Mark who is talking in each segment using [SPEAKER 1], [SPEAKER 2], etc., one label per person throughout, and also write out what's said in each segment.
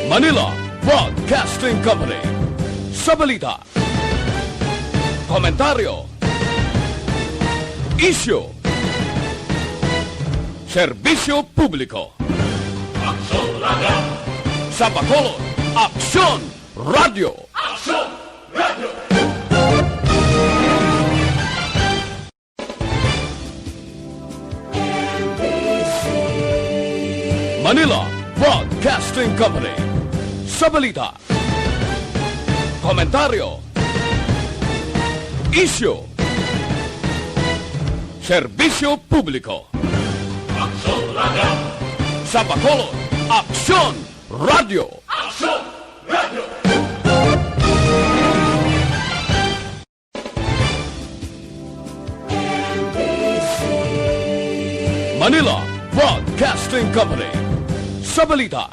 [SPEAKER 1] Manila Broadcasting Company. Sa balita, komentaryo, isyu, serbisyo publiko. Aksyon Radio. Sa Bacolod, Aksyon Radio. Aksyon Radio. Manila Broadcasting Company. Sa balita, komentaryo, isyu, serbisyo publiko. Aksyon Radio. Sa Bacolod, Aksyon Radio. Aksyon Radio. Manila Broadcasting Company. Sa balita,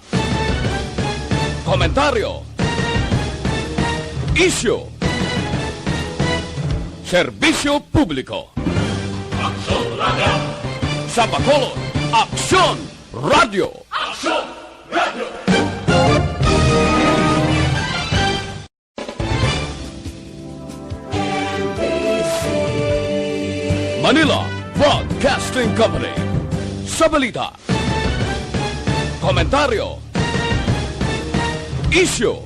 [SPEAKER 1] komentaryo, isyu, serbisyo publiko. Aksyon Radio. Sa Bacolod, Aksyon Radio. Aksyon Radio. Manila Broadcasting Company. Sa balita, komentaryo, isyu,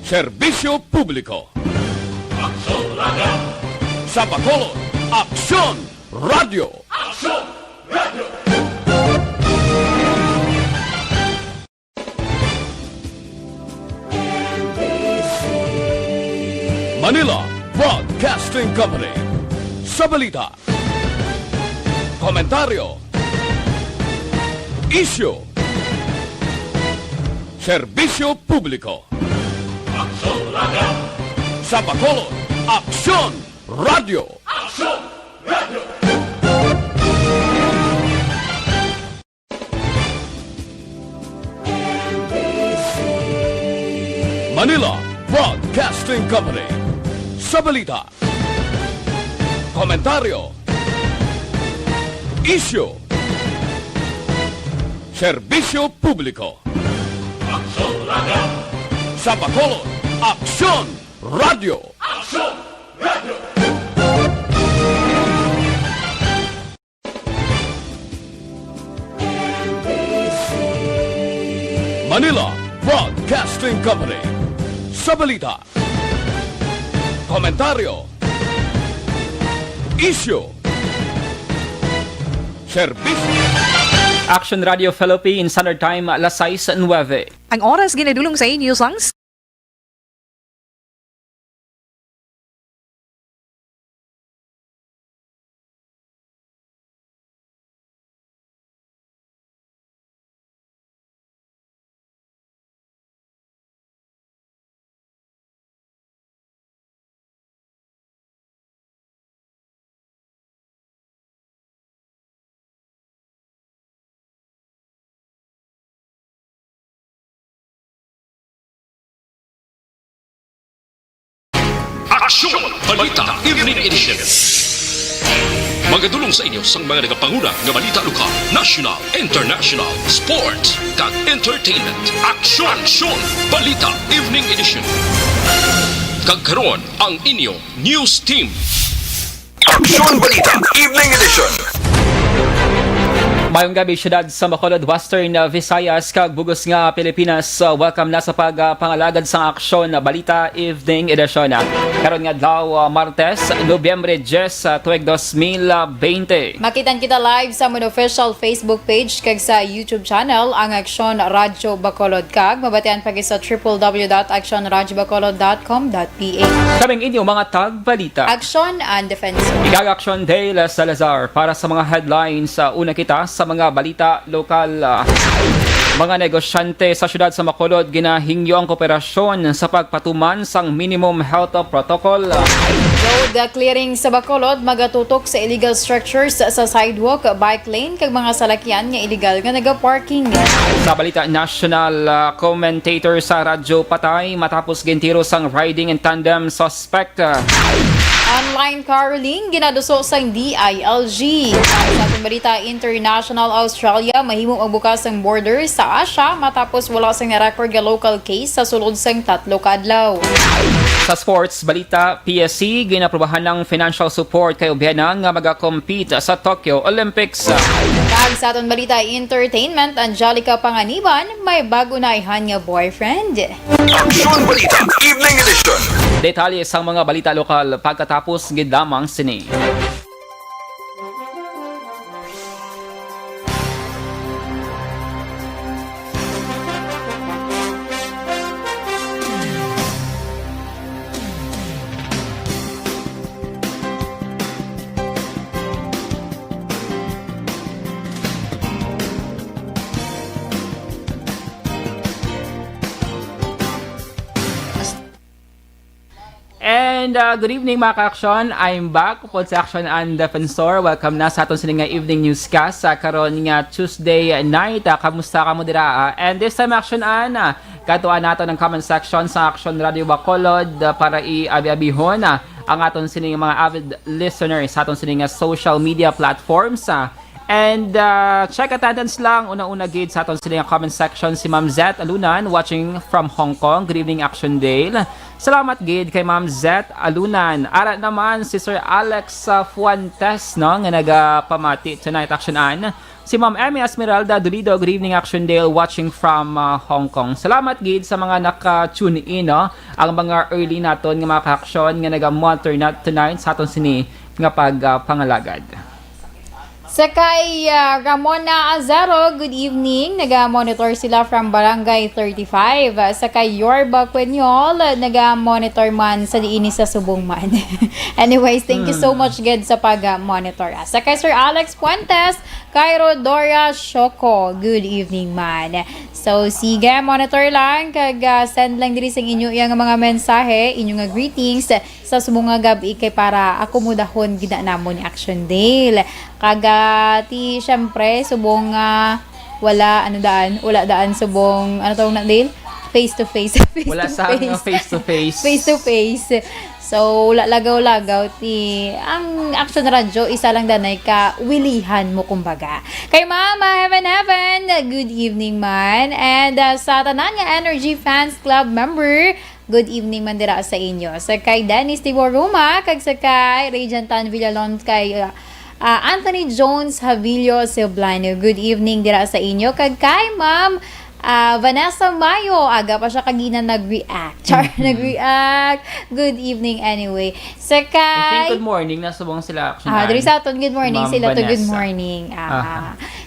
[SPEAKER 1] serbisyo publiko. Aksyon Radio. Sa Bacolod, Aksyon Radio. Aksyon Radio. Manila Broadcasting Company. Sa balita, komentaryo, isyu, serbisyo publiko. Aksyon Radio. Sa Bacolod, Aksyon Radio. Aksyon Radio. Manila Broadcasting Company. Sa balita, komentaryo, isyu, serbisyo publiko. Aksyon Radio. Sa Bacolod, Aksyon Radio. Aksyon Radio. Manila Broadcasting Company. Sa balita, komentaryo, isyu, serbisyo.
[SPEAKER 2] Action Radio Philippines, Standard Time, alas 6:09.
[SPEAKER 3] Ang oras ginadulong sa inyo sang
[SPEAKER 4] Aksyon! Balita Evening Edition. Magadulong sa inyo sang mga nagapanguna ng balita lokal, national, international, sports, kag entertainment. Aksyon! Aksyon! Balita Evening Edition. Kagkaroon ang inyong news team.
[SPEAKER 5] Aksyon Balita Evening Edition.
[SPEAKER 2] Mayong gabi, syudad sa Bacolod, Western Visayas, kag bugos nga Pilipinas. Welcome na sa pagpangalagad sa Aksyon Balita Evening Edition. Karon nga daw Martes, Nobyembre 10, tuig 2020.
[SPEAKER 6] Makitan kita live sa mon official Facebook page kag sa YouTube channel ang Aksyon Radyo Bacolod, kag mabatian pagi sa www.actionradyobacolod.com.ph.
[SPEAKER 2] Kaming inyo mga tag-balita.
[SPEAKER 6] Aksyon AnnDefensorNo.
[SPEAKER 2] Aksyon DaleSalazar para sa mga headlines. Una kita sa mga balita lokal. Mga negosyante sa syudad sa Bacolod ginahingyo ang kooperasyon sa pagpatuman sang minimum health protocol.
[SPEAKER 6] Road clearing sa Bacolod magatutok sa illegal structures sa sidewalk, bike lane kag mga salakyan nga illegal nga naga-parking.
[SPEAKER 2] Sa balita national, commentator sa radyo patay matapos gintiro sang riding in tandem suspect.
[SPEAKER 6] Online caroling ginaduso sang DILG. Sa ating balita international, Australia mahimong magbukas ang border sa Asia matapos wala sang na-record nga local case sa sulod sang 3 kadlaw.
[SPEAKER 2] Sa sports balita, PSC ginaprobahan ng financial support kay Obiena nga maga-compete sa Tokyo Olympics.
[SPEAKER 6] Kag sa ating balita entertainment, Angelica Panganiban may bago na ihan nga boyfriend.
[SPEAKER 5] Aksyon Balita Evening Edition.
[SPEAKER 2] Detalye sa mga balita lokal pagkatapos gidamang sini. And good evening mga ka-aksyon. I'm back po sa Aksyon AnnDefensor. Welcome na sa aton sining nga evening newscast sa karon nga Tuesday night. Kamusta ka mo dira? And this time Aksyon katuan nato ng comment section sa Aksyon Radio Bacolod para i-abi-abihon ang aton sining mga avid listeners sa aton sining nga social media platforms. And check attendance lang una-una gid sa aton sining comment section si Ma'am Zet Alunan watching from Hong Kong. Good evening Action Dale. Salamat gid kay Ma'am Zet Alunan. Ara naman si Sir Alex Fuentes no nga nagapamati tonight Action An. Si Ma'am Emmy Esmeralda Dolido, good evening Action Dale watching from Hong Kong. Salamat gid sa mga naka-tune in no, ang mga early naton nga mga ka-aksyon nga naga-monitor na tonight sa aton sini nga pagpangalagad.
[SPEAKER 6] Sakay Ramona Azaro, good evening. Naga-monitor sila from Barangay 35. Sakay Yorba Quenyol, naga-monitor man sa diini sa Subong man. Anyways, thank you so much gid sa pag-monitor. Sakay Sir Alex Puentes, Cairo Dora Shoko, good evening man. So, sige, monitor lang, kag send lang diri sa inyo yung mga mensahe, inyong greetings sa subong nga gabi kay para akomodahon gida namo ni Action Dale. Ti syempre subong wala daan subong tawag na Dale? Face to face.
[SPEAKER 2] Wala sa face to face.
[SPEAKER 6] Face to face. So, wala lagaw-lagaw ti ang Action Radio isa lang danay ka wilihan mo kumbaga. Kay Mama Heaven, good evening man. And sa tanan nga Energy Fans Club member, good evening man dira sa inyo. Sa kay Dennis Tiboruma, kag sa kay Regentan Villalon, kay Anthony Jones Havillo Ceblano, good evening dira sa inyo. Kag kay Ma'am Vanessa Mayo, aga pa siya kagina nag-react. Nag-react. Good evening anyway. Sakay,
[SPEAKER 2] I think good morning, nasubong sila Action.
[SPEAKER 6] Diri sa aton good morning
[SPEAKER 2] Ma'am
[SPEAKER 6] sila to good
[SPEAKER 2] Vanessa.
[SPEAKER 6] morning.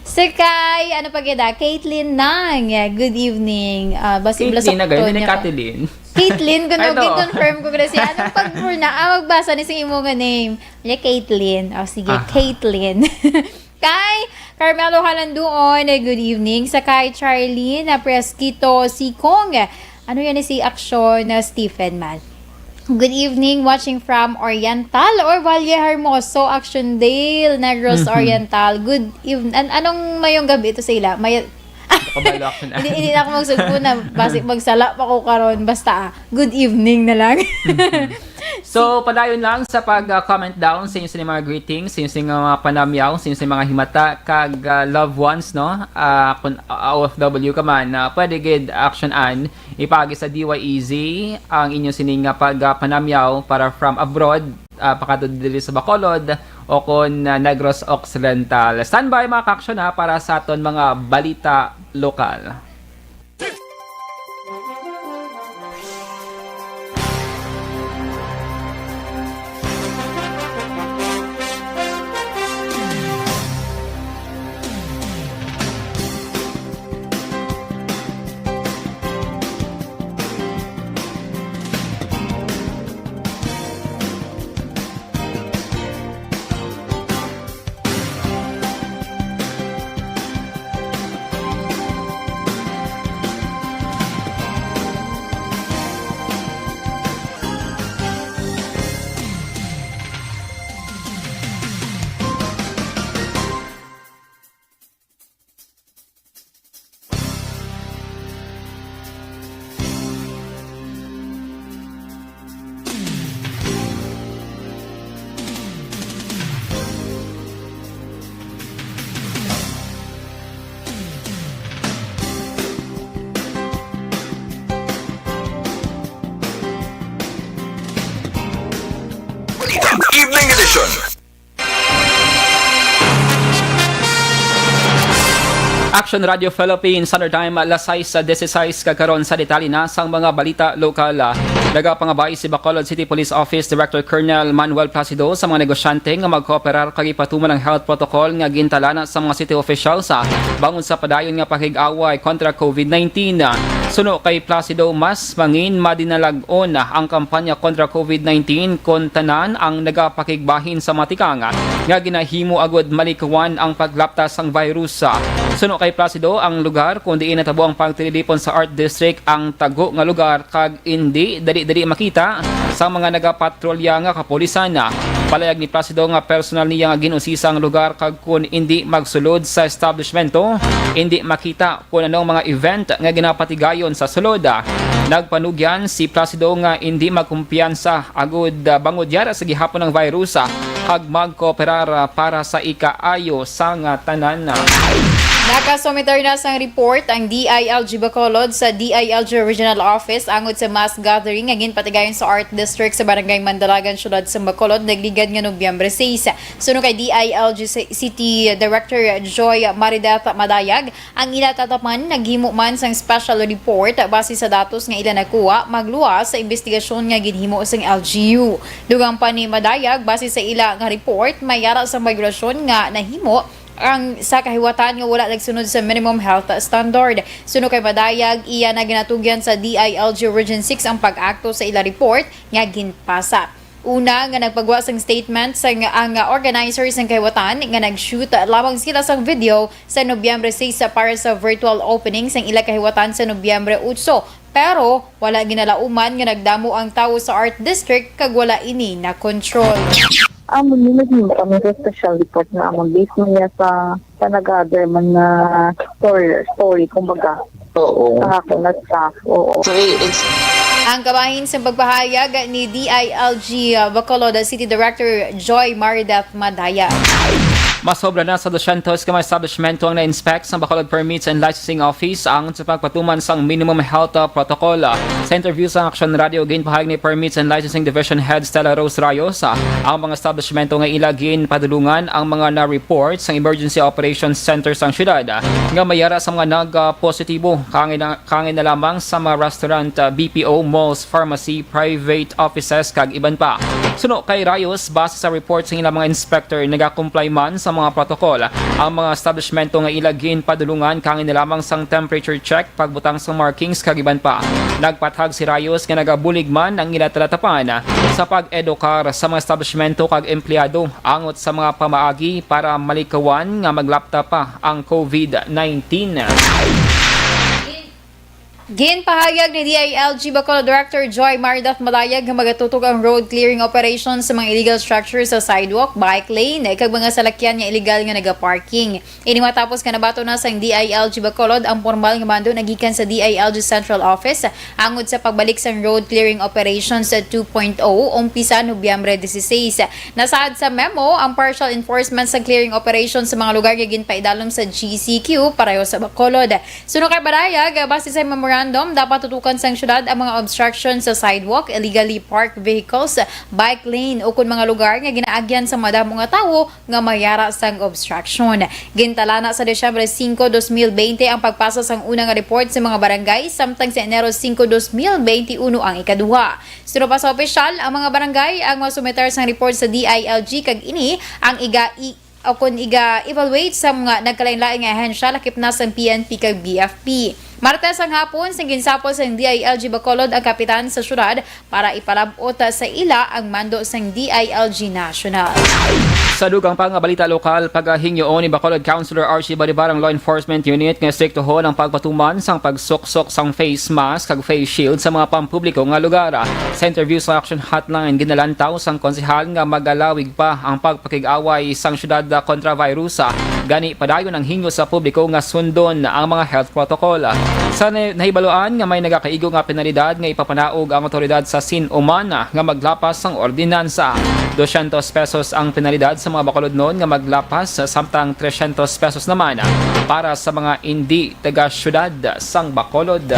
[SPEAKER 6] Sakay, ano pa gida? Caitlin Nang, good evening. Basi
[SPEAKER 2] Caitlin na ganyan, ni
[SPEAKER 6] ka.
[SPEAKER 2] Kathleen.
[SPEAKER 6] Caitlin,
[SPEAKER 2] Ay, no.
[SPEAKER 6] confirm ko kasi anong pag-purna. Magbasa ni sa imo nga name. Caitlin. Sige, Caitlin. Kay Carmelo Halanduon, good evening. Sa kay Charlene Presquito Sikong, ano yan si Aksyon na Stephen man. Good evening, watching from Oriental or Valle Hermoso, Action Dale, Negros Oriental. Good evening. Anong mayong gabi ito sa ila? Hindi na ako magsugpo na basic magsala pa ko karon basta good evening na lang.
[SPEAKER 2] So, padayon lang sa pag-comment down sa inyo sa mga greetings, sa inyo sa mga panamyaw, sa inyo sa mga himata, kag loved ones, no? Kung OFW ka man, pwede gid Action An, ipagi sa DYEZ ang inyo sining pag-panamyaw para from abroad, pakatod dili sa Bacolod, o kung Negros Occidental. Standby mga ka-action para sa aton mga balita lokal.
[SPEAKER 5] Evening Edition.
[SPEAKER 2] Action Radio Philippines, Standard Time, alas 6:16 kagaron sa detalye na sang mga balita lokal. Nagapangabay si Bacolod City Police Office Director Colonel Manuel Placido sa mga negosyante nga magkooperar kag ipatuman ng health protocol nga gintala sa mga city officials bangon sa padayon nga pakig-away kontra COVID-19. Suno kay Placido, mas mangin madinalag-on ang kampanya kontra COVID-19 kon tanan ang nagapakigbahin sa matikang nga ginahimo agud malikawan ang paglaptas sang virus. Suno kay Placido, ang lugar kung diin natabo ang pagtililipon sa Art District ang tago nga lugar kag hindi dali makita sa mga nagapatrolya nga kapulisan. Palayag ni Placido nga personal niya nga ginusisa ang lugar kag kung hindi magsulod sa establishmento, hindi makita kung anong mga event nga ginapatigayon sa sulod. Nagpanugyan si Placido nga hindi magkumpiyansa agud bangod yara sa gihapon ng virus kag magkooperar para sa ikaayo sang tanan.
[SPEAKER 6] Nakasumiter na sang report ang DILG Bacolod sa DILG Regional Office angod sa mass gathering nga ginpatigayon sa Art District sa Barangay Mandalagan, Syudad sa Bacolod, nagligad nga Nobyembre 6. Suno kay DILG City Director Joy Maridat Madayag, ang ilatatapan naghimo man sang special report base sa datos nga ila nakuha magluwas sa investigasyon nga ginhimo sang LGU. Dugang pa ni Madayag, base sa ila nga report, mayara sa migration nga nahimo ang sa kahiwatan nga wala nagsunod sa minimum health standard. Suno kay Madayag, iya na ginatugyan sa DILG Region 6 ang pag-akto sa ila report nga ginpasa. Una nga nagpagawa sang statement sa ang organizers ng kahiwatan nga nag-shoot lamang sila sang video sa Nobyembre 6 para sa virtual opening sang ila kahiwatan sa Nobyembre 8. Pero wala ginalauman nga nagdamo ang tawo sa Art District kag wala ini na control.
[SPEAKER 7] Nilagay mo kami sa special report na base mo niya sa nag-gather man na story, kumbaga. Oo. Sa akin na staff, oo. So,
[SPEAKER 6] ang kabahin sa pagpahayag ni DILG Bacolod City Director Joy Maridat Madaya.
[SPEAKER 2] Masobra na sa 200 ka mga establishmento ang na-inspect sa Bacolod Permits and Licensing Office ang sa pagpatuman sang minimum health protocol. Sa interview sa Aksyon Radio, ginpahayag ni Permits and Licensing Division Head Stella Rose Rayos, ang mga establishmento nga ilagin padulungan ang mga na-report sa Emergency Operations Center sa syudad nga mayara sa mga nag-positibo. Kangin na lamang sa mga restaurant, BPO, malls, pharmacy, private offices kag iban pa. Suno kay Rayos, base sa report sa ilang mga inspector, nag-comply man sa mga protokol ang mga establishmento nga ilagin padulungan kangin na lamang sang temperature check, pagbutang sa markings kag iban pa. Nagpatag si Rayos nga nagabulig man ang ilatalatapan sa pag-edukar sa mga establishmento kag empleyado angot sa mga pamaagi para malikawan nga maglapta pa ang COVID-19.
[SPEAKER 6] Ginpahayag ni DILG Bacolod Director Joy Maridat Madayag nga magatutog ang road clearing operations sa mga illegal structures sa sidewalk, bike lane, kag mga salakyan nga illegal nga nagaparking. Ini matapos nga nabato na sang DILG Bacolod ang formal nga mando nagikan sa DILG Central Office angod sa pagbalik sang road clearing operations sa 2.0 umpisa Nobyembre 16. Nasaad sa memo ang partial enforcement sa clearing operations sa mga lugar nga ginpaidalom sa GCQ pareho sa Bacolod. Suno kay Madayag, base sa memorandum, dapat tutukan sa syudad ang mga obstructions sa sidewalk, illegally parked vehicles, bike lane o kung mga lugar nga ginaagyan sa madamo nga tawo nga mayara sang obstruction. Gintala na sa Desyembre 5, 2020 ang pagpasa sang unang report sa mga barangay samtang sa Enero 5, 2021 ang ikaduha. Sino pa sa opisyal, ang mga barangay ang masumeter sang report sa DILG kag ini ang evaluate sa mga nagkalain-laing nga ahensya lakip na sa PNP kag BFP. Martes ang hapon, ginsapos ang DILG Bacolod ang kapitan sa syudad para ipalabot sa ila ang mando sang DILG National.
[SPEAKER 2] Sa dugang pang balita lokal, pagahingyoon ni Bacolod Councilor RC Baribarang Law Enforcement Unit nga striktohon ang pagpatuman sang pagsuksok sang face mask kag face shield sa mga pampubliko nga lugar. Sa interview sa Action Hotline, ginalantaw sang konsehal nga magalawig pa ang pagpakig-away sang syudad kontra virus. Gani padayon ang hingyo sa publiko nga sundon ang mga health protocol. Sa nahibaluan nga may nagakaigo nga penalidad nga ipapanaog ang otoridad sa Sin-Umana nga maglapas sang ordinansa. 200 pesos ang penalidad sa mga Bacolod noon nga maglapas, samtang 300 pesos naman para sa mga hindi taga-syudad sang Bacolod.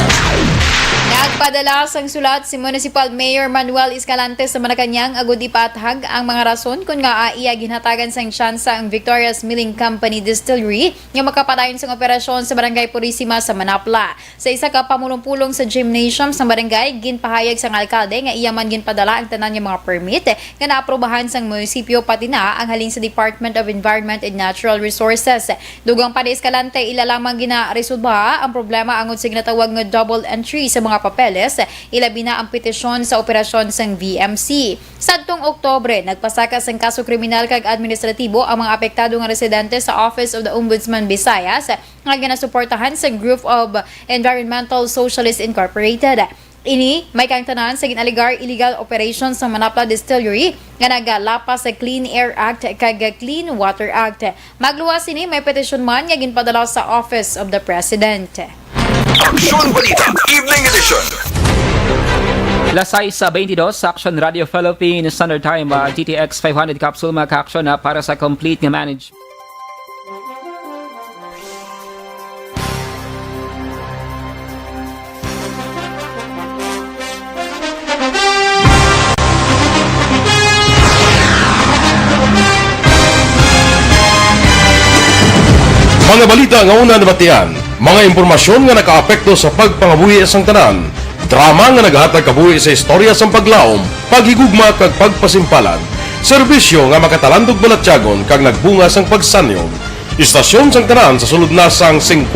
[SPEAKER 6] Nagpadala sang sulat si Municipal Mayor Manuel Escalante sa Malacanang agud ipathag ang mga rason kung nga iya ginhatagan sang tsansa ang Victoria's Milling Company Distillery nga makapadayon sang operasyon sa Barangay Purisima sa Manapla. Sa isa ka pamulong-pulong sa gymnasium sa barangay, ginpahayag sang alkalde nga iya man ginpadala ang tanan nga mga permit nga naaprubahan sang munisipyo pati na ang halin sa Department of Environment and Natural Resources. Dugang pa ni Escalante, ilalamang ginaresolba ang problema angod sa ginatawag nga double entry sa mga papeles, ilabi na ang petisyon sa operasyon sang VMC. Sadtong Oktobre, nagpasaka sang kaso kriminal kag administratibo ang mga apektado nga residente sa Office of the Ombudsman Visayas nga ginasuportahan sa Group of Environmental Socialists Incorporated. Ini may kang tanan sa ginaligar illegal operations sa Manapla Distillery nga nagalapas sa Clean Air Act kag Clean Water Act. Magluwas ini may petisyon man nga ginpadala sa Office of the President.
[SPEAKER 5] Aksyon Balita Evening Edition.
[SPEAKER 2] Lasay sa 22 sa Aksyon Radio Philippines Standard Time, GTX 500 capsule mga ka-aksyon para sa complete nga manage.
[SPEAKER 8] Mga balita nga una nabatian, mga impormasyon nga nakaapekto sa pagpangabuhi sang tanan, drama nga naghatag kabuhi sa istorya sang paglaom, paghigugma kag pagpasimpalan, serbisyo nga makatalandog balatyagon kag nagbunga sang pagsanyog, istasyon sang tanan sa sulod na sang 51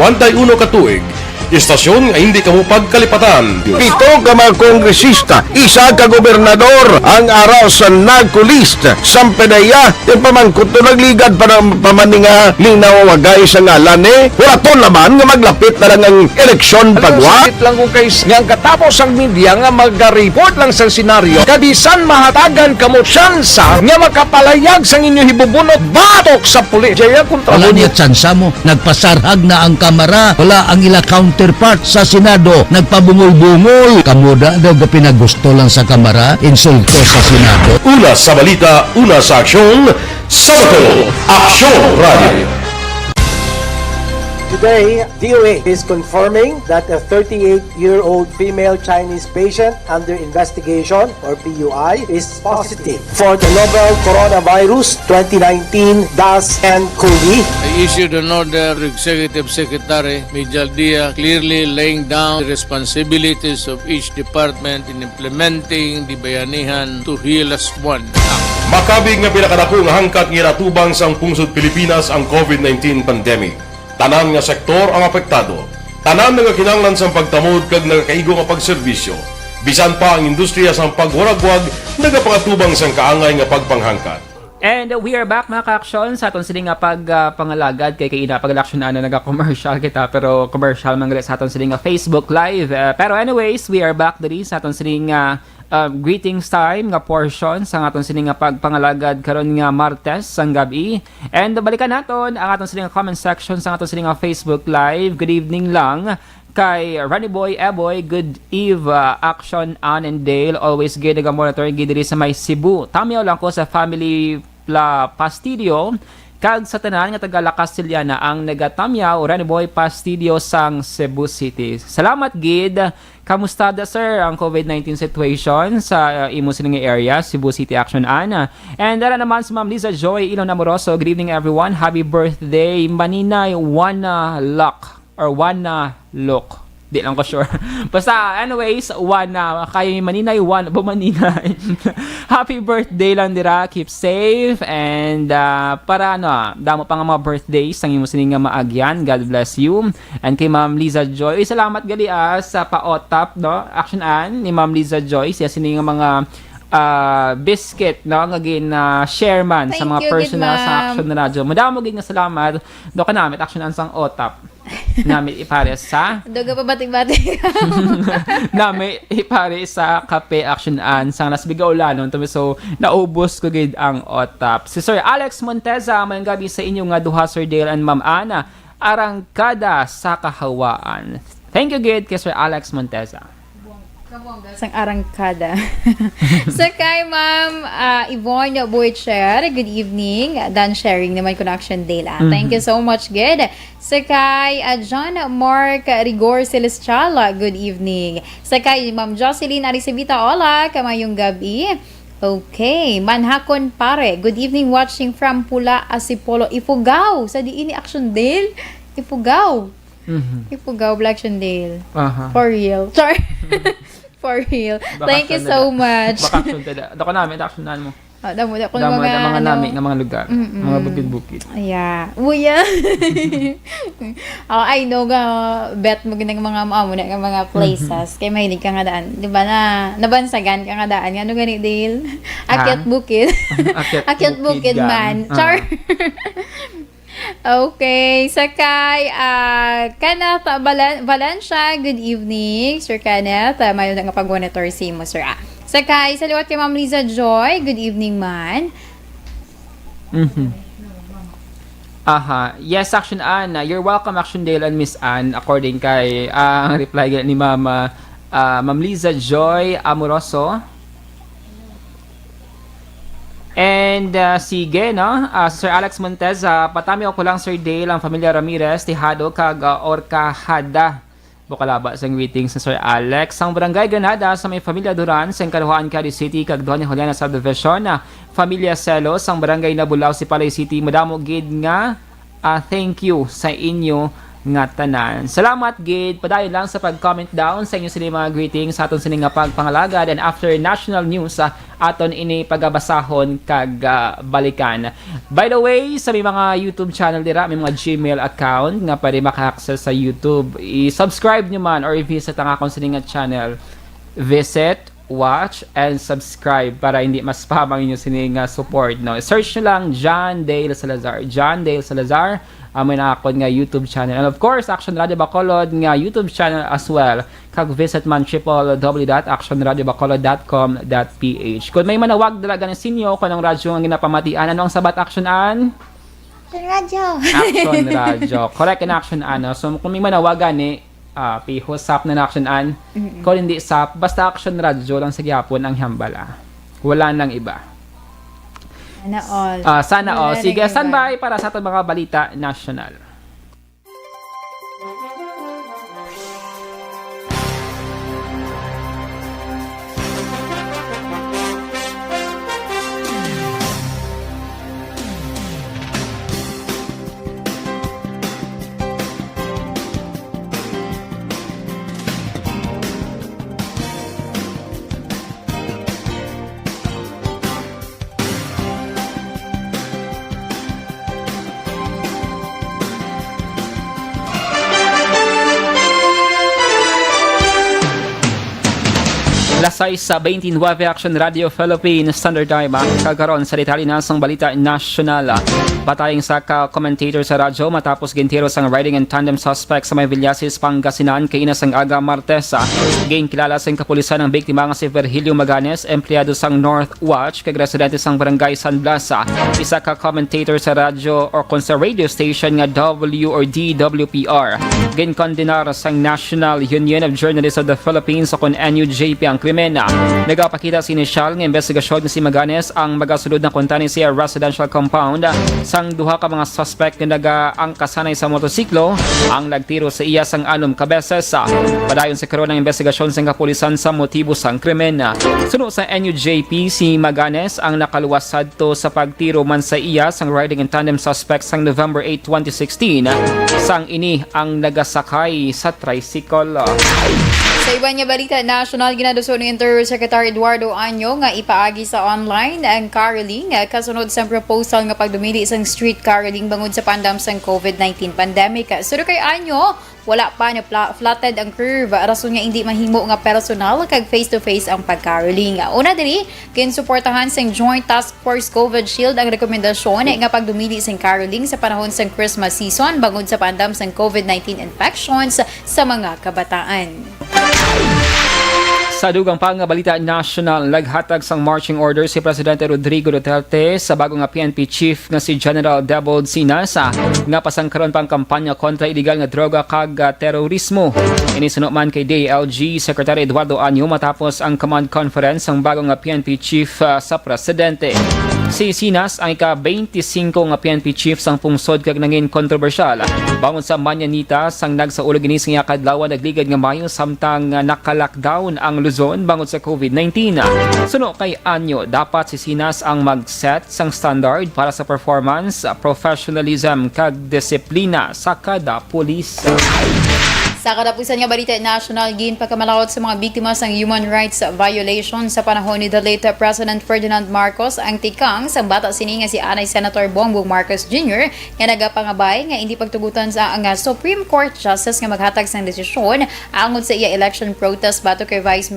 [SPEAKER 8] ka tuig, istasyon nga hindi kamo pagkalipatan.
[SPEAKER 9] Pito ka mga kongresista, isa ka gobernador ang araw sa nagkulist sa pedaya yung pamangkot to nagligad para pamaninga linaw wagay sa ngalan wala to naman nga maglapit na lang ang eleksyon pagwa. Sakit lang kung kays nga katapos ang media nga mag-report lang sa senaryo kadisan mahatagan kamo tsansa nga makapalayag sa inyo hibubunot batok sa pulis. Jaya kontra
[SPEAKER 10] wala niya tsansa mo, nagpasarhag na ang kamera, wala ang ila counterpart sa Senado, nagpabungol-bungol. Kamuda daw pinagusto lang sa kamera, insulto sa Senado.
[SPEAKER 8] Una sa balita, una sa aksyon, Sabado, Aksyon Radio.
[SPEAKER 11] Today, DOA is confirming that a 38-year-old female Chinese patient under investigation, or PUI, is positive for the novel coronavirus 2019-nCoV.
[SPEAKER 12] I issued an order to Executive Secretary Mijal Dia clearly laying down the responsibilities of each department in implementing the Bayanihan to Heal as One Act.
[SPEAKER 8] Makabig nga pinakadako nga hangkat nga natubang sang pungsod Pilipinas ang COVID-19 pandemic. Tanan nga sektor ang apektado. Tanan nga kinahanglan sang pagtamod kag nagakaigo nga pagserbisyo. Bisan pa ang industriya sang pagwaragwag nagapangatubang sang kaangay nga pagpanghangkat.
[SPEAKER 2] And we are back mga ka-aksyon sa aton siling nga pagpangalagad kay kaina pag-election na naga-commercial kita pero commercial man gali sa aton siling nga Facebook Live. Pero anyways, we are back diri sa aton siling greetings time nga portion sa aton sining nga pagpangalagad karon nga Martes sang gabi. And balikan naton ang aton sining nga comment section sa aton sining nga Facebook Live. Good evening lang kay Runny Boy Eboy, good eve, Aksyon, Ann and Dale, always gay nag-monitor gidiri sa may Cebu. Tamiyaw lang ko sa family Pastidio kag sa tanan nga taga La Castellana ang nagatamyaw Runny Boy Pastidio sang Cebu City. Salamat gid. Kamusta da sir ang COVID-19 situation sa imo sining area, Cebu City Action Ana. And dara naman si Ma'am Liza Joy Ilon Amoroso. Good evening everyone. Happy birthday Maninay Wana Luck or Wana Look. Di lang ko sure. Basta anyways, kay Maninay Bumaninay. Happy birthday lang dira. Keep safe and para damo pa nga mga birthdays ang imo sining nga maagyan. God bless you. And kay Ma'am Liza Joy, salamat gali sa paotap Action An ni Ma'am Liza Joy siya sining nga mga biscuit nga share man sa mga personal sa Action na radyo. Madamo gid nga salamat do kanamit Action An sang otap. Nami ipares sa
[SPEAKER 6] Doga pa bating-bating.
[SPEAKER 2] Nami ipares sa Kape Action An sang nasbigaw lanon so naubos ko gid ang otap. Si Sir Alex Monteza mayong gabi sa inyo nga duha Sir Dale and Ma'am Ana arangkada sa kahawaan. Thank you gid kay Sir Alex Monteza.
[SPEAKER 6] Sang arangkada. Sakay Ma'am Yvonne Boycher, good evening. Done sharing naman connection Dale. Thank you so much, good. Sakay John Mark Rigor Celestial, good evening. Sakay Ma'am Jocelyn Arisabita, hola, kamayong gabi. Okay, Manhakon pare, good evening, watching from Pula Asipolo, Ifugao, sa diini Aksyon Dale, Ifugao. Ifugao, Black Dale. For real. Sorry. For real. Thank you so much.
[SPEAKER 2] Bakasyon tada. Dako namin aksyonan mo.
[SPEAKER 6] Damo ko
[SPEAKER 2] Damo
[SPEAKER 6] mga
[SPEAKER 2] mga nami nga mga lugar, mga bukid-bukid.
[SPEAKER 6] Yeah. Uya. I know nga bet mo ginang mga maamo na nga mga places. Kay mahilig ka nga daan. Di ba na nabansagan ka nga daan. Ano gani Dale? Akyat bukid. Akyat bukid man. Char. Okay, Sakay Kenneth Valencia, good evening Sir Kenneth, mayo nga pag-monitor si mo Sir. Sakay sa liwat kay Ma'am Liza Joy, good evening man.
[SPEAKER 2] Yes, Action Ann, you're welcome Action Dale and Miss Ann, according kay ang reply ni Ma'am Liza Joy Amoroso. And sige, no? Sir Alex Montez, patami ako lang Sir Dale, ang pamilya Ramirez, Tihado, kag Orcahada. Bukalaba sa greetings sa Sir Alex. Ang Barangay Granada sa may pamilya Duran, sa Karuhaan, Cali City, kag Doña Juliana Subdivision, Pamilya Celos, ang Barangay Nabulaw, si Palay City, madamo gid nga, thank you sa inyo nga tanan. Salamat gid, padayon lang sa pag-comment down sa inyo sila mga greetings sa aton sining nga pagpangalagad, and after national news aton ini pagabasahon kag balikan. By the way, sa may mga YouTube channel dira, may mga Gmail account nga pwede maka-access sa YouTube. I-subscribe nyo man or i-visit ang akong sining nga channel. Visit, watch, and subscribe para hindi mas spam ang inyo sining support. No? Search nyo lang John DaleSalazar. John DaleSalazar. May nakakod nga YouTube channel. And of course, Aksyon Radio Bacolod nga YouTube channel as well. Kag visit man www.actionradiobacolod.com.ph. Kung may manawag dalaga ng sinyo kung anong radyo ang ginapamatian, ano ang sabat Action An?
[SPEAKER 6] Radyo.
[SPEAKER 2] Action Radio. Correct in Action An. So kung may manawagan pihusap na Action An. Kung hindi sap, basta Action Radio lang sa gyapon ang hambala. Wala nang iba.
[SPEAKER 6] Sana all.
[SPEAKER 2] Sana all. Sige, standby para sa ating mga balita national. Lasay sa 29 Action Radio Philippines Standard Time kagaron sa detalye na sang balita nasyonal. Batayeng sa commentator sa radyo matapos gintiro sang riding and tandem suspect sa may Villasis, Pangasinan kay inasang aga Martes. Gain kilala sang kapulisan ng biktima nga si Virgilio Maganes, empleyado sang North Watch kag residente sang Barangay San Blas. Isa ka commentator sa radyo or kung sa radio station nga W or DWPR. Gain kondenar sang National Union of Journalists of the Philippines o kung NUJP ang krimen. Nagapakita sa inisyal ng investigasyon ni si Maganes ang magasulod na kuntani siya residential compound sang duha ka mga suspect na nagaangkasanay sa motosiklo ang nagtiro sa iya sang 6 ka beses. Padayon sa karon ng investigasyon sa kapulisan sa motibo sang krimen. Suno sa NUJP, si Maganes ang nakaluwas sadto sa pagtiro man sa iya sang riding in tandem suspect sang November 8, 2016 sang ini ang nagasakay sa tricycle.
[SPEAKER 6] Sa iba niya balita national, ginaduso ni Secretary Eduardo Anyo nga ipaagi sa online ang caroling kasunod sa proposal nga pagdumili isang street caroling bangod sa pandam sang COVID-19 pandemic. Suro kay Anyo, wala pa na flatted ang curve, rason nga hindi mahimo nga personal kag face-to-face ang pag-caroling. Una diri, kinsuportahan sang Joint Task Force COVID Shield ang rekomendasyon nga pagdumili sang caroling sa panahon sang Christmas season bangod sa pandam sang COVID-19 infections sa mga kabataan.
[SPEAKER 2] Sa dugang pang balita national, naghatag sang marching order si Presidente Rodrigo Duterte sa bagong PNP chief nga si General Debold Sinas nga pasangkaron pang kampanya kontra illegal nga droga kag terorismo. Inisunod man kay DLG Secretary Eduardo Anyo matapos ang command conference ang bagong PNP chief sa Presidente. Si Sinas ang ika-25 nga PNP chief sang pungsod kag nangin kontrobersyal. Bangon sa Manyanita sang nagsaulog inis nga kadlaw nagligad nga Mayo samtang naka-lockdown ang Luzon bangon sa COVID-19. Suno kay Anyo, dapat si Sinas ang mag-set sang standard para sa performance, professionalism kag disiplina sa kada pulis.
[SPEAKER 6] Sa katapusan nga balita national, gin pagkamalakot sa mga biktima ng human rights violation sa panahon ni the late President Ferdinand Marcos ang tikang sa bata sini nga si Anay Senator Bongbong Marcos Jr. nga nagapangabay nga hindi pagtugutan sa ang Supreme Court Justice nga maghatag sang desisyon angod sa iya election protest bato kay Vice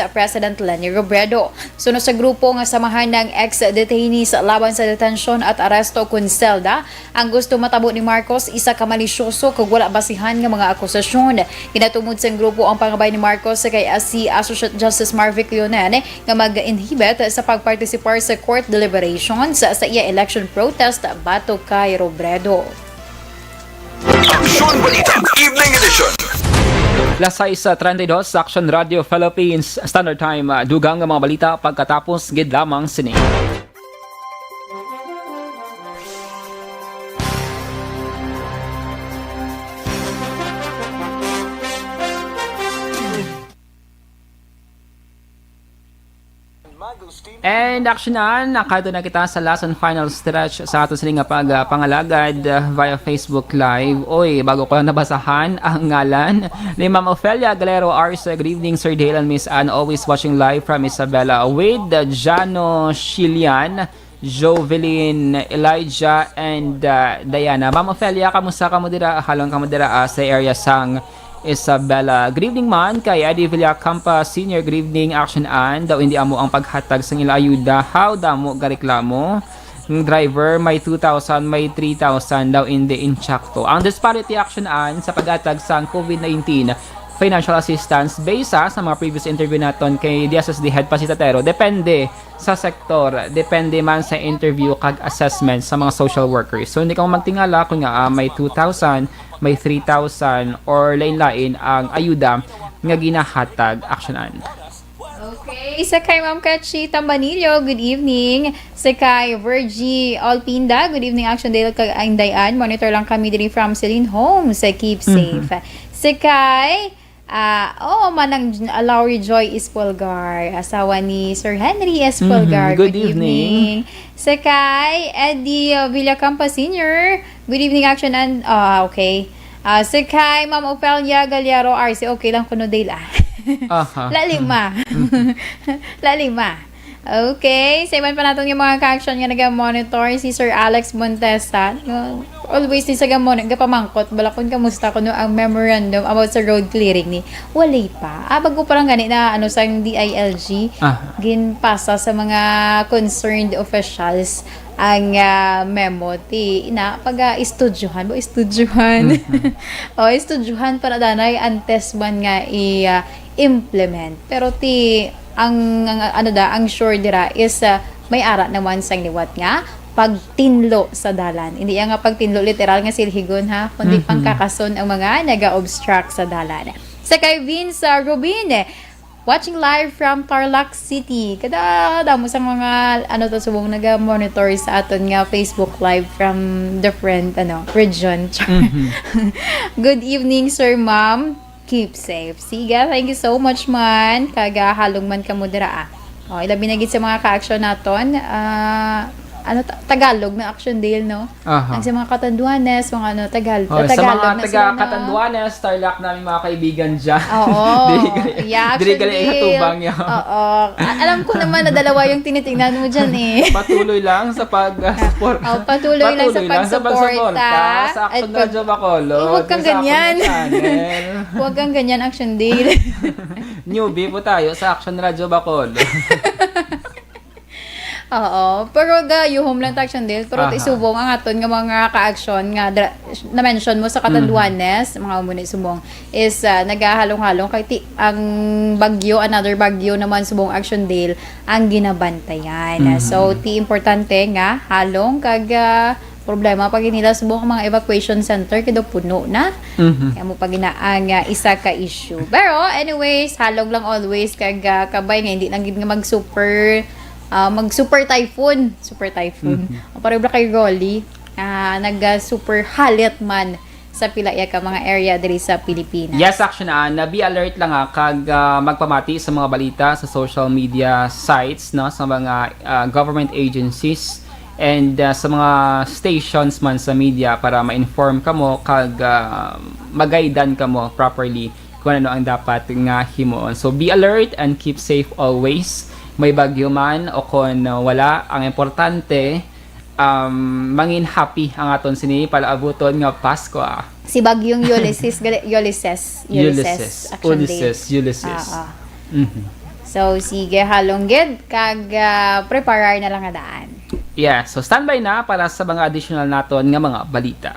[SPEAKER 6] President Leni Robredo. Sunod sa grupo nga samahan ng ex-detainees laban sa detensyon at aresto kun selda, ang gusto matabo ni Marcos isa ka malisyoso kag wala basihan nga mga akusasyon. Kinatumod sa grupo ang pangabay ni Marcos kay si Associate Justice Marvic Leonen nga mag-inhibit sa pagpartisipar sa court deliberations sa iya election protest bato kay Robredo.
[SPEAKER 5] Aksyon Balita Evening Edition.
[SPEAKER 2] Las 6:32 sa Action Radio Philippines Standard Time. Dugang nga mga balita pagkatapos gid lamang sini. And aksyonan, nakato na kita sa last and final stretch sa ato siling pangalagad via Facebook Live. Oy, bago ko lang nabasahan ang ngalan ni Ma'am Ofelia Galero Arce. Good evening, Sir Dale and Miss Anne. Always watching live from Isabela. With Jano Shilian, Jovelyn, Elijah, and Diana. Ma'am Ofelia, kamusta ka mo dira? Halong ka mo dira sa area sang Isabela. Good evening man kay Eddie Villacampa Senior. Good evening, Action Ann. Daw hindi amo ang paghatag sa ila ayuda. How damo gareklamo? Ng driver may 2,000, may 3,000 daw hindi inchakto. Ang disparity, Action Ann, sa paghatag sa COVID-19 financial assistance based sa mga previous interview naton kay DSSD Head Pasitatero, depende sa sektor, depende man sa interview kag assessment sa mga social workers. So hindi ka magtingala kung nga may 2,000, may 3,000 or lain-lain ang ayuda nga ginahatag. Aksyonan.
[SPEAKER 6] Okay, sa kay Ma'am Kachi Tambanillo, good evening. Sa kay Virgie Alpinda, good evening, Action Dale kag ang Dayan. Monitor lang kami diri from Celine Home sa Keep Safe. Sa kay manang Lowry Joy Espolgar, asawa ni Sir Henry Espolgar.
[SPEAKER 2] Good evening.
[SPEAKER 6] Sa kay Eddie Villacampa Sr., good evening, Action and okay. Sa kay Ma'am Ofelia Galiaro RC, okay lang kuno Dale Lalima. Lalima. Okay, sa iban pa natin yung mga ka-action nga nag-monitor si Sir Alex Montesta. Always din sa gamon, nagpamangkot, balakon kamusta ko no ang memorandum about sa road clearing ni. Walay pa. Bago parang gani na sang DILG, ginpasa sa mga concerned officials ang memo ti pag-estudyohan estudyohan para danay antes man nga i-implement. Pero ang sure dira is may ara naman sang liwat nga pagtinlo sa dalan. Hindi nga pagtinlo literal nga silhigon kundi pangkakason ang mga naga-obstruct sa dalan. Sa kay Vince Rubin, watching live from Tarlac City. Kada mo sa mga subong naga-monitor sa aton nga Facebook live from different region. Good evening, Sir Ma'am. Keep safe. Siga, thank you so much man. Kagahalong man ka mo dira. Ilabi na gid sa mga ka-action naton. Tagalog na Action Dale, no? Ang sa mga Katanduanes, mga Tagalog
[SPEAKER 2] sa mga
[SPEAKER 6] na
[SPEAKER 2] taga-Katanduanes, Tarlac namin mga kaibigan dyan.
[SPEAKER 6] Oo.
[SPEAKER 2] Diri gali katubang yan.
[SPEAKER 6] Oo. Alam ko naman na dalawa yung tinitingnan mo dyan
[SPEAKER 2] Patuloy lang sa pag-support.
[SPEAKER 6] Patuloy lang sa pag-suporta.
[SPEAKER 2] Sa Action Radio Bacolod.
[SPEAKER 6] Huwag kang ganyan. Huwag kang ganyan, Action Dale.
[SPEAKER 2] Newbie po tayo sa Action Radio Bacolod.
[SPEAKER 6] Oo, pero the Homeland Action Deal, pero isubong ang aton nga mga ka-action nga na-mention mo sa Catanduanes, mga umuni subong, is nagahalong-halong kay ang bagyo, another bagyo naman subong action deal ang ginabantayan. So, importante nga, halong kag problema pag nila subong ang mga evacuation center kido puno na. Kaya mo pag ang isa ka issue. Pero anyways, halog lang always kag kabay nga hindi lang gid nga mag-super typhoon. Parebra kay Rolly, nag-super halit man sa pilaya ka mga area diri sa Pilipinas.
[SPEAKER 2] Yes, Aksyon na be alert lang kag magpamati sa mga balita sa social media sites, no, sa mga government agencies and sa mga stations man sa media para ma-inform kamo kag magaidan kamo properly kung ano ang dapat nga himuon. So be alert and keep safe always. May bagyo man o kung wala, ang importante mangin happy ang aton sini palaabuton nga Pasko.
[SPEAKER 6] Si bagyong Ulysses. So sige, halong gid kag preparar na lang nga daan.
[SPEAKER 2] Yeah, so standby na para sa mga additional naton nga mga balita.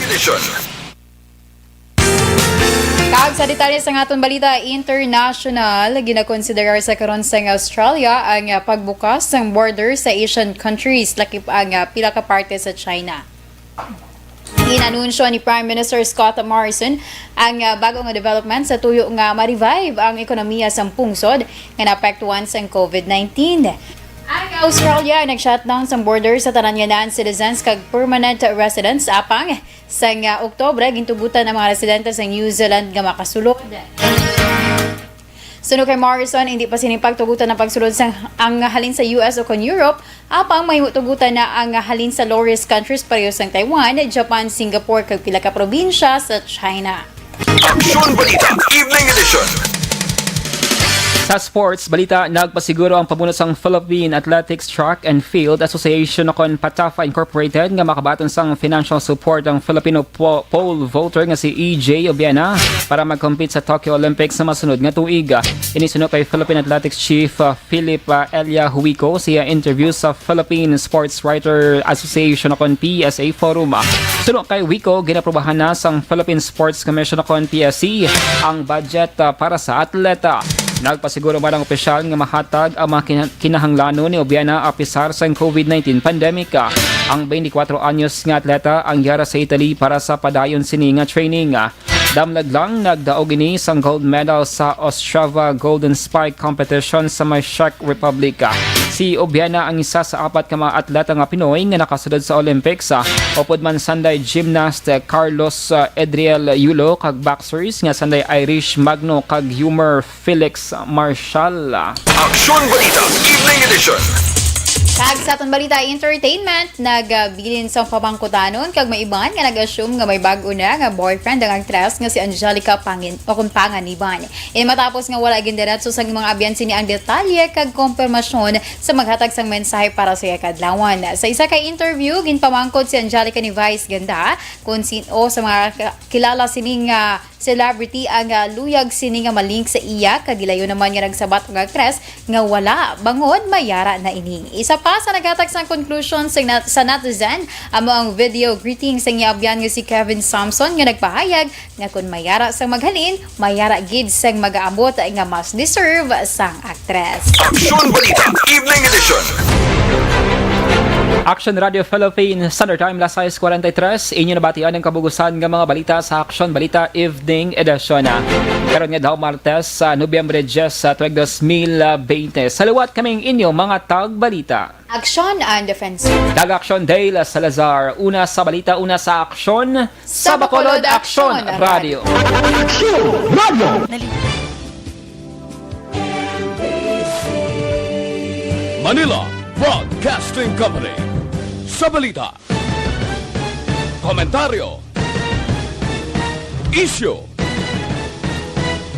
[SPEAKER 5] Edition.
[SPEAKER 6] Ag sa detalye sa aton balita international, ginakonsiderar sa karon sa Australia ang pagbukas ng border sa Asian countries lakip ang pila ka parte sa China. Inanunsyo ni Prime Minister Scott Morrison ang bagong development sa tuyo nga ma-revive ang ekonomiya sa pungsod nga naapektuhan sa COVID-19. Ang Australia nag-shutdown sa border sa tanan-yanan citizens kag permanent residents apang sa Oktobre gintugutan ng mga residente sa New Zealand nga makasulod. Sunod kay Morrison, hindi pa sinipagtugutan ng pagsulod ang halin sa US o kon Europe, apang may tugutan na ang halin sa low-risk countries pareho sa Taiwan, Japan, Singapore, kag pila ka probinsya sa China.
[SPEAKER 5] Aksyon Balita Evening Edition.
[SPEAKER 2] Sa sports, balita, nagpasiguro ang pamuno sang Philippine Athletics Track and Field Association o kon PATAFA Incorporated nga makabaton sang financial support ang Filipino pole vaulter nga si EJ Obiana para mag-compete sa Tokyo Olympics sa masunod nga tuig. Inisunod kay Philippine Athletics Chief Philip Elia Huico siya interview sa Philippine Sports Writer Association o kon PSA Forum. Sunod kay Huico, ginaprobahan na sang Philippine Sports Commission o kon PSC ang budget para sa atleta. Nagpasiguro man ang opisyal nga mahatag ang mga kinahanglanon ni Obiana apisar sa COVID-19 pandemic. Ang 24 anyos nga atleta ang yara sa Italy para sa padayon sini nga training. Damlag lang nagdaog ini sang gold medal sa Ostrava Golden Spike Competition sa may Czech Republic. Si Obiana ang isa sa 4 ka mga atleta nga Pinoy nga nakasunod sa Olympics. Upod man sanday gymnast Carlos Edriel Yulo kag boxers nga sanday Irish Magno kag humor Felix Marshall.
[SPEAKER 5] Aksyon Balita Evening Edition.
[SPEAKER 6] Kag sa aton balita entertainment, nagbilin sa pamangkutanon kag may iban nga nag-assume nga may bag-o na nga boyfriend ang actress nga si Angelica Panganiban. Matapos nga wala gindiretso sa mga abyansi ni ang detalye kag konfirmasyon sa maghatag sang mensahe para sa kadlawan. Sa isa kay interview, ginpamangkot si Angelica ni Vice Ganda kung sino sa mga kilala sining celebrity ang luyag sini nga malink sa iya kag gilayo naman nga nagsabat ang actress nga wala bangod mayara na ini. Isa pa sa naghatag sang conclusion sa netizen amo ang video greeting sa niabyan nga si Kevin Sampson nga nagpahayag nga kung mayara sang maghalin, mayara gid sang magaamot nga mas deserve sang actress.
[SPEAKER 5] Aksyon Balita Evening Edition.
[SPEAKER 2] Action Radio Philippines Standard Time las 6:43. Inyo nabatian ang kabugusan ng mga balita sa Aksyon Balita Evening Edition. Karon nga daw Martes sa Nobyembre 10 sa 2020. Salawat kaming inyo mga tagbalita.
[SPEAKER 6] Aksyon AnnDefensor.
[SPEAKER 2] Dag-Aksyon DaleSalazar. Una sa balita, una sa Aksyon. Sa Bacolod Aksyon Radio.
[SPEAKER 10] Aksyon Radio!
[SPEAKER 1] Manila Broadcasting Company. Sa balita, komentaryo, issue,